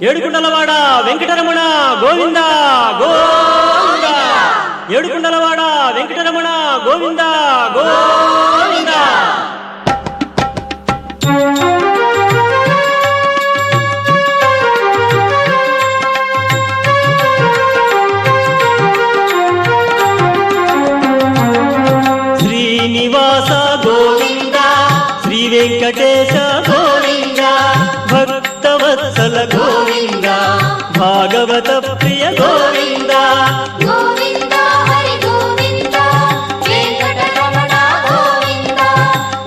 ఏడుకుండలవాడ వెంకటరమణ గోవింద గోవింద. ఏడుకుండలవాడ వెంకటరమణ గోవింద గోవింద. శ్రీనివాస గోవింద, శ్రీ వెంకటేశ గోవింద, భక్తవత్సల గోవింద, భాగవత ప్రియ గోవింద. గోవింద హరి గోవింద, వెంకటరమణ గోవింద.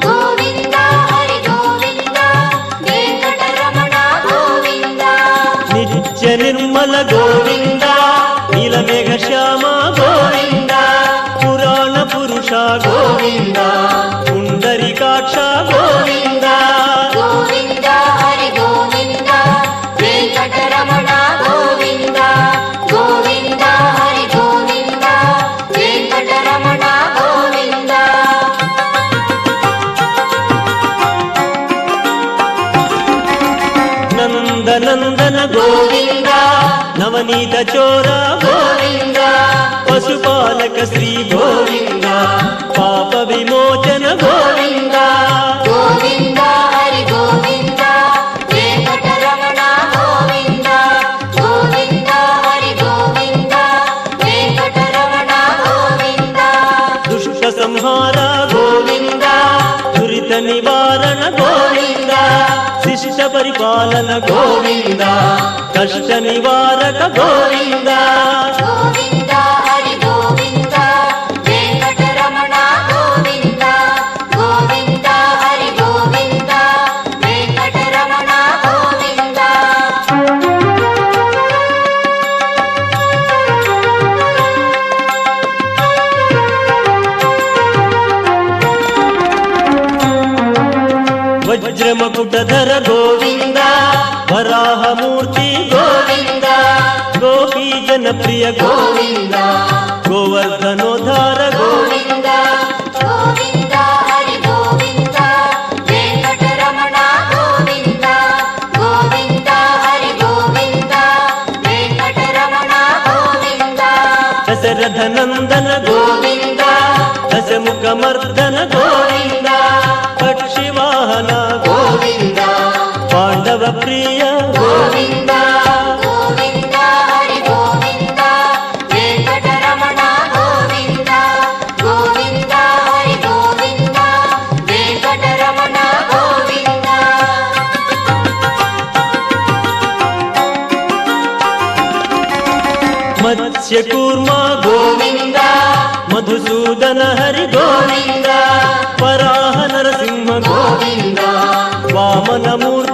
గోవింద హరి గోవింద, వెంకటరమణ గోవింద. నిత్య నిర్మల గోవింద, నీలమేఘ శ్యామ గోవింద, పురాణ పురుష గోవింద, పుండరీకాక్ష గోవింద. గోవింద హరి గోవింద, వెంకటరమణ గోవింద. గోవింద హరి గోవింద, వెంకటరమణ గోవింద. నందనందన గోవింద, నవనీత చోర గోవింద, పశుపాలక శ్రీ గోవింద, పాప విమోచన గోవింద. గోవింద హరి గోవింద, వెంకటరమణ గోవింద. గోవింద హరి గోవింద, వెంకటరమణ గోవింద. దుష్ట సంహార గోవింద, దురిత నివారణ గోవింద, శిష్ట పరిపాలన గోవింద, కష్ట నివారక గోవింద. గోవింద హరి గోవింద, వెంకటరమణ గోవింద. గోవింద హరి గోవింద, వెంకటరమణ గోవింద. వజ్రమకుటధర గోవింద, వరాహమూర్తి గోవింద, గోపీ జనప్రియ గోవింద, గోవర్ధనోద్ధార గోవింద. గోవింద హరి గోవింద, వెంకటరమణ గోవింద. గోవింద హరి గోవింద, వెంకటరమణ గోవింద. దశరథ నందన గోవింద, దశముఖ మర్దన గోవింద, పక్షివాహన గోవింద, పాండవ ప్రియ గోవింద. గోవింద హరి గోవింద, వెంకటరమణ గోవింద. గోవింద హరి గోవింద, వెంకటరమణ గోవింద. మత్స్యకూర్మ గోవింద, మధుసూదన హరి గోవింద, వరాహ నరసింహ గోవింద, వామనమూర్తి